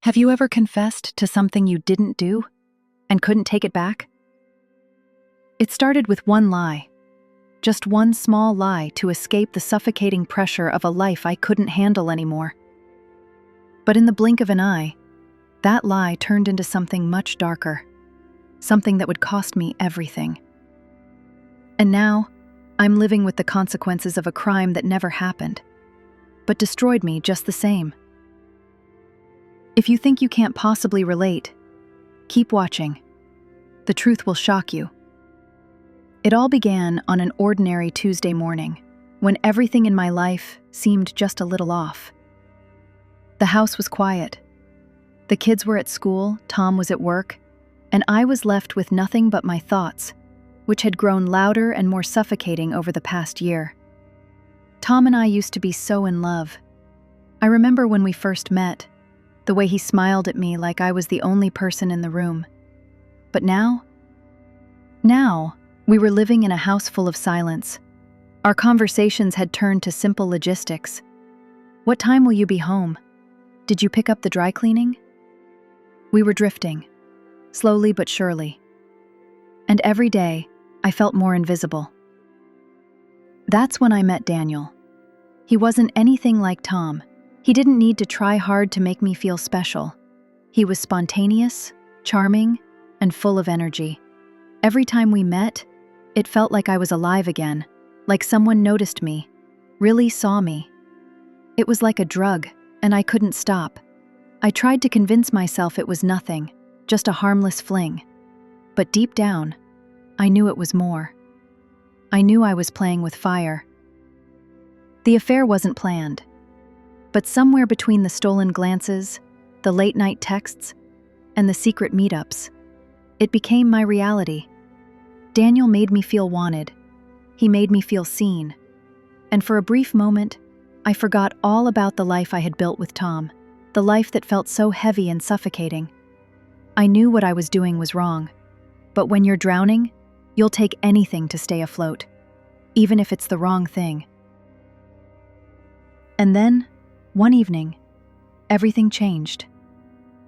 Have you ever confessed to something you didn't do and couldn't take it back? It started with one lie, just one small lie to escape the suffocating pressure of a life I couldn't handle anymore. But in the blink of an eye, that lie turned into something much darker, something that would cost me everything. And now, I'm living with the consequences of a crime that never happened, but destroyed me just the same. If you think you can't possibly relate, keep watching. The truth will shock you. It all began on an ordinary Tuesday morning, when everything in my life seemed just a little off. The house was quiet. The kids were at school, Tom was at work, and I was left with nothing but my thoughts, which had grown louder and more suffocating over the past year. Tom and I used to be so in love. I remember when we first met, the way he smiled at me like I was the only person in the room. But now, we were living in a house full of silence. Our conversations had turned to simple logistics. What time will you be home? Did you pick up the dry cleaning? We were drifting, slowly but surely. And every day, I felt more invisible. That's when I met Daniel. He wasn't anything like Tom. He didn't need to try hard to make me feel special. He was spontaneous, charming, and full of energy. Every time we met, it felt like I was alive again, like someone noticed me, really saw me. It was like a drug, and I couldn't stop. I tried to convince myself it was nothing, just a harmless fling. But deep down, I knew it was more. I knew I was playing with fire. The affair wasn't planned. But somewhere between the stolen glances, the late-night texts, and the secret meetups, it became my reality. Daniel made me feel wanted. He made me feel seen. And for a brief moment, I forgot all about the life I had built with Tom, the life that felt so heavy and suffocating. I knew what I was doing was wrong. But when you're drowning, you'll take anything to stay afloat, even if it's the wrong thing. And then, one evening, everything changed.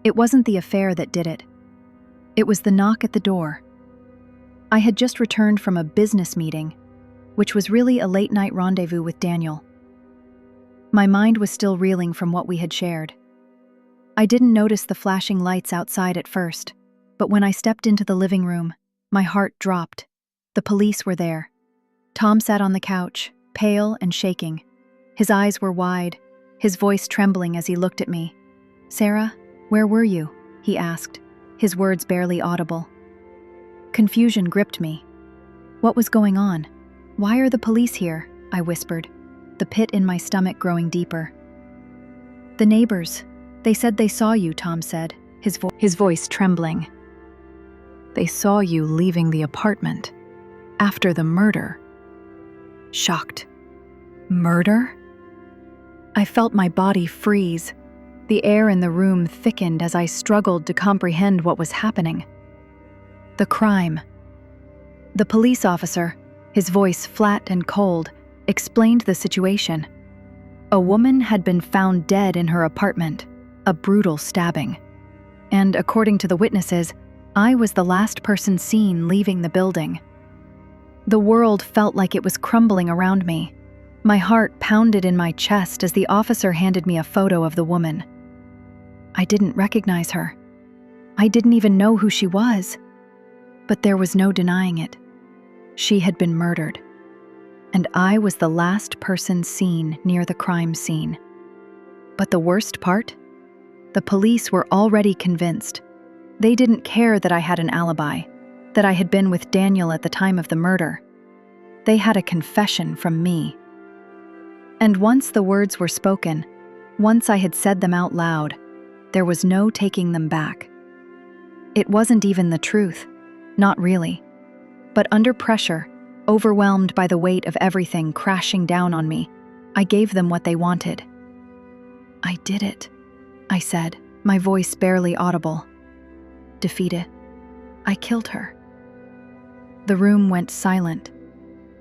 It wasn't the affair that did it. It was the knock at the door. I had just returned from a business meeting, which was really a late-night rendezvous with Daniel. My mind was still reeling from what we had shared. I didn't notice the flashing lights outside at first, but when I stepped into the living room, my heart dropped. The police were there. Tom sat on the couch, pale and shaking. His eyes were wide, his voice trembling as he looked at me. "Sarah, where were you?" he asked, his words barely audible. Confusion gripped me. What was going on? "Why are the police here?" I whispered, the pit in my stomach growing deeper. "The neighbors. They said they saw you," Tom said, his voice trembling. "They saw you leaving the apartment after the murder." Shocked. Murder? I felt my body freeze. The air in the room thickened as I struggled to comprehend what was happening. The crime. The police officer, his voice flat and cold, explained the situation. A woman had been found dead in her apartment, a brutal stabbing. And according to the witnesses, I was the last person seen leaving the building. The world felt like it was crumbling around me. My heart pounded in my chest as the officer handed me a photo of the woman. I didn't recognize her. I didn't even know who she was. But there was no denying it. She had been murdered. And I was the last person seen near the crime scene. But the worst part? The police were already convinced. They didn't care that I had an alibi, that I had been with Daniel at the time of the murder. They had a confession from me. And once the words were spoken, once I had said them out loud, there was no taking them back. It wasn't even the truth, not really. But under pressure, overwhelmed by the weight of everything crashing down on me, I gave them what they wanted. "I did it," I said, my voice barely audible. "Defeated. I killed her." The room went silent.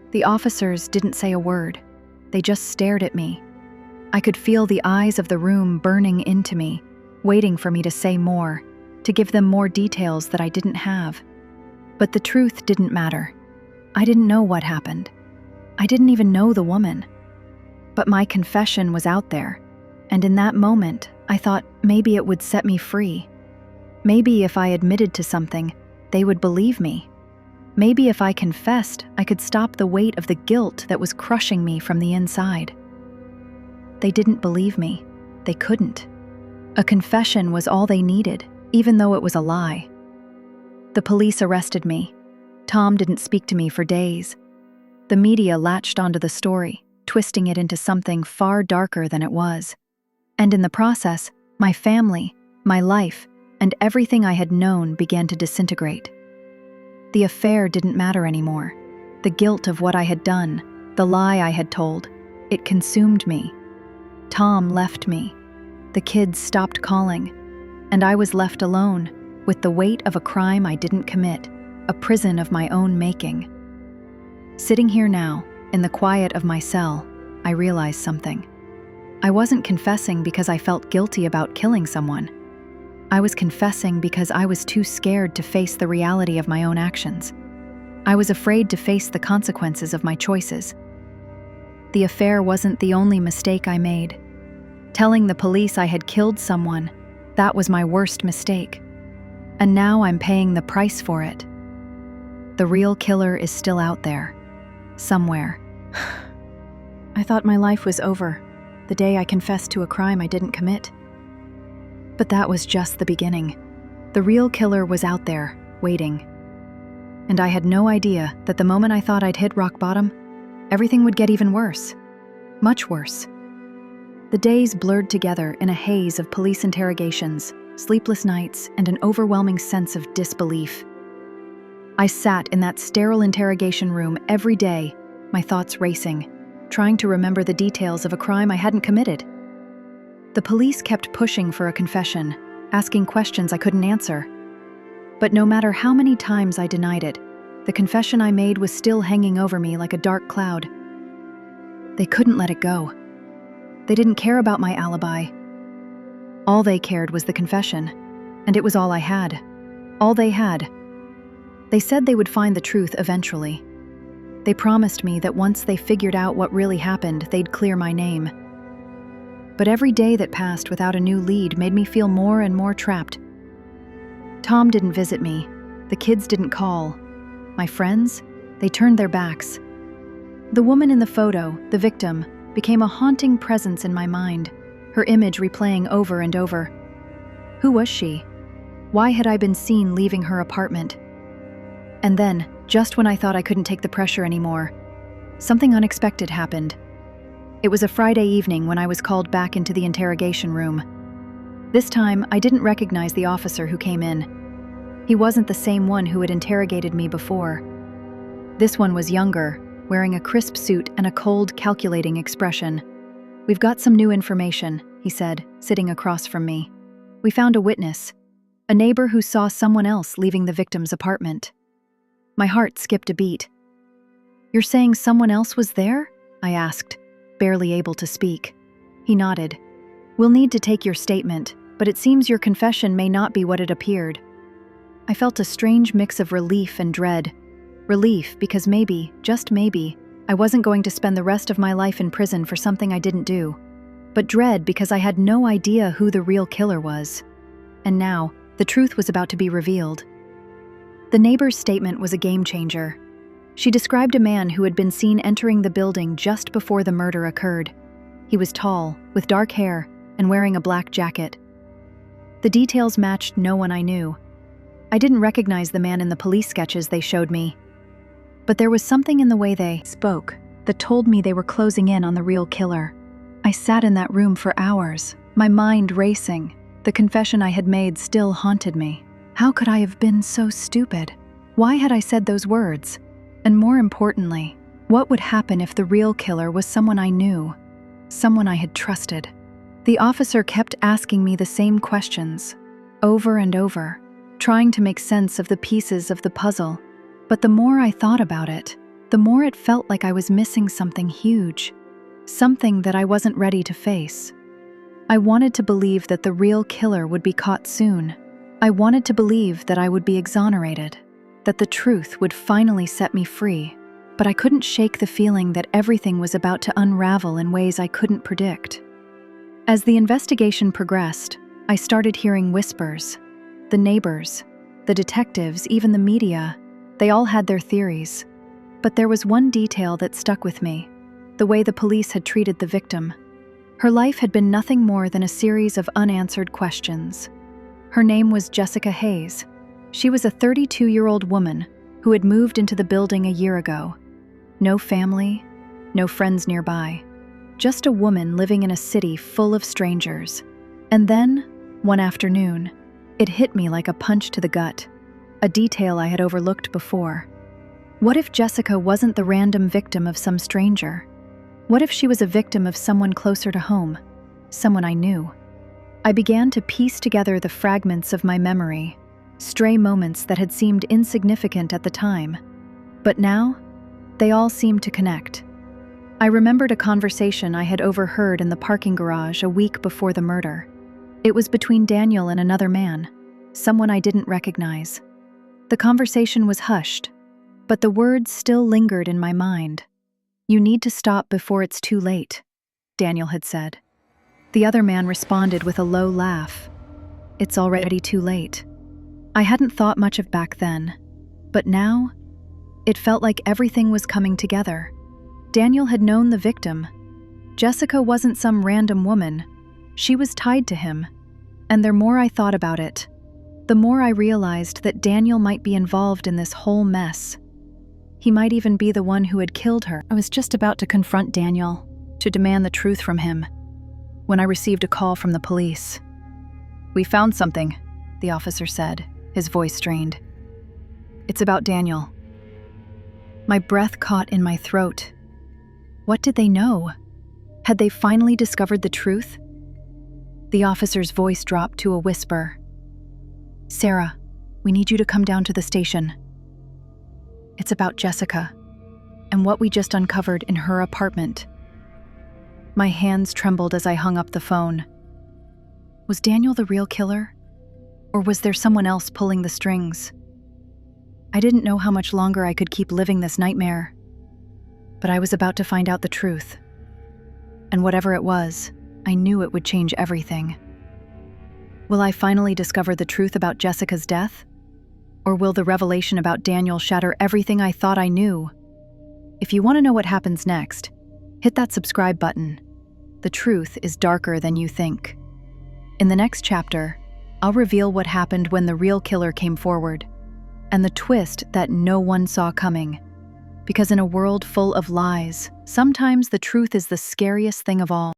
The officers didn't say a word. They just stared at me. I could feel the eyes of the room burning into me, waiting for me to say more, to give them more details that I didn't have. But the truth didn't matter. I didn't know what happened. I didn't even know the woman. But my confession was out there, and in that moment, I thought maybe it would set me free. Maybe if I admitted to something, they would believe me. Maybe if I confessed, I could stop the weight of the guilt that was crushing me from the inside. They didn't believe me. They couldn't. A confession was all they needed, even though it was a lie. The police arrested me. Tom didn't speak to me for days. The media latched onto the story, twisting it into something far darker than it was. And in the process, my family, my life, and everything I had known began to disintegrate. The affair didn't matter anymore. The guilt of what I had done, the lie I had told, it consumed me. Tom left me. The kids stopped calling, and I was left alone with the weight of a crime I didn't commit, a prison of my own making. Sitting here now, in the quiet of my cell, I realized something. I wasn't confessing because I felt guilty about killing someone. I was confessing because I was too scared to face the reality of my own actions. I was afraid to face the consequences of my choices. The affair wasn't the only mistake I made. Telling the police I had killed someone, that was my worst mistake. And now I'm paying the price for it. The real killer is still out there, somewhere. I thought my life was over the day I confessed to a crime I didn't commit. But that was just the beginning. The real killer was out there, waiting. And I had no idea that the moment I thought I'd hit rock bottom, everything would get even worse. Much worse. The days blurred together in a haze of police interrogations, sleepless nights, and an overwhelming sense of disbelief. I sat in that sterile interrogation room every day, my thoughts racing, trying to remember the details of a crime I hadn't committed. The police kept pushing for a confession, asking questions I couldn't answer. But no matter how many times I denied it, the confession I made was still hanging over me like a dark cloud. They couldn't let it go. They didn't care about my alibi. All they cared was the confession, and it was all I had. All they had. They said they would find the truth eventually. They promised me that once they figured out what really happened, they'd clear my name. But every day that passed without a new lead made me feel more and more trapped. Tom didn't visit me. The kids didn't call. My friends, they turned their backs. The woman in the photo, the victim, became a haunting presence in my mind, her image replaying over and over. Who was she? Why had I been seen leaving her apartment? And then, just when I thought I couldn't take the pressure anymore, something unexpected happened. It was a Friday evening when I was called back into the interrogation room. This time, I didn't recognize the officer who came in. He wasn't the same one who had interrogated me before. This one was younger, wearing a crisp suit and a cold, calculating expression. "We've got some new information," he said, sitting across from me. "We found a witness, a neighbor who saw someone else leaving the victim's apartment." My heart skipped a beat. "You're saying someone else was there?" I asked, barely able to speak. He nodded. "We'll need to take your statement, but it seems your confession may not be what it appeared." I felt a strange mix of relief and dread. Relief because maybe, just maybe, I wasn't going to spend the rest of my life in prison for something I didn't do. But dread because I had no idea who the real killer was. And now, the truth was about to be revealed. The neighbor's statement was a game changer. She described a man who had been seen entering the building just before the murder occurred. He was tall, with dark hair, and wearing a black jacket. The details matched no one I knew. I didn't recognize the man in the police sketches they showed me. But there was something in the way they spoke that told me they were closing in on the real killer. I sat in that room for hours, my mind racing. The confession I had made still haunted me. How could I have been so stupid? Why had I said those words? And more importantly, what would happen if the real killer was someone I knew, someone I had trusted? The officer kept asking me the same questions, over and over, trying to make sense of the pieces of the puzzle. But the more I thought about it, the more it felt like I was missing something huge, something that I wasn't ready to face. I wanted to believe that the real killer would be caught soon. I wanted to believe that I would be exonerated, that the truth would finally set me free. But I couldn't shake the feeling that everything was about to unravel in ways I couldn't predict. As the investigation progressed, I started hearing whispers. The neighbors, the detectives, even the media, they all had their theories. But there was one detail that stuck with me: the way the police had treated the victim. Her life had been nothing more than a series of unanswered questions. Her name was Jessica Hayes. She was a 32-year-old woman who had moved into the building a year ago. No family, no friends nearby. Just a woman living in a city full of strangers. And then, one afternoon, it hit me like a punch to the gut, a detail I had overlooked before. What if Jessica wasn't the random victim of some stranger? What if she was a victim of someone closer to home, someone I knew? I began to piece together the fragments of my memory, stray moments that had seemed insignificant at the time. But now, they all seemed to connect. I remembered a conversation I had overheard in the parking garage a week before the murder. It was between Daniel and another man, someone I didn't recognize. The conversation was hushed, but the words still lingered in my mind. "You need to stop before it's too late," Daniel had said. The other man responded with a low laugh. "It's already too late." I hadn't thought much of back then, but now, it felt like everything was coming together. Daniel had known the victim. Jessica wasn't some random woman. She was tied to him. And the more I thought about it, the more I realized that Daniel might be involved in this whole mess. He might even be the one who had killed her. I was just about to confront Daniel, to demand the truth from him, when I received a call from the police. "We found something," the officer said, his voice strained. "It's about Daniel." My breath caught in my throat. What did they know? Had they finally discovered the truth? The officer's voice dropped to a whisper. "Sarah, we need you to come down to the station. It's about Jessica, and what we just uncovered in her apartment." My hands trembled as I hung up the phone. Was Daniel the real killer? Or was there someone else pulling the strings? I didn't know how much longer I could keep living this nightmare. But I was about to find out the truth. And whatever it was, I knew it would change everything. Will I finally discover the truth about Jessica's death? Or will the revelation about Daniel shatter everything I thought I knew? If you want to know what happens next, hit that subscribe button. The truth is darker than you think. In the next chapter, I'll reveal what happened when the real killer came forward, and the twist that no one saw coming. Because in a world full of lies, sometimes the truth is the scariest thing of all.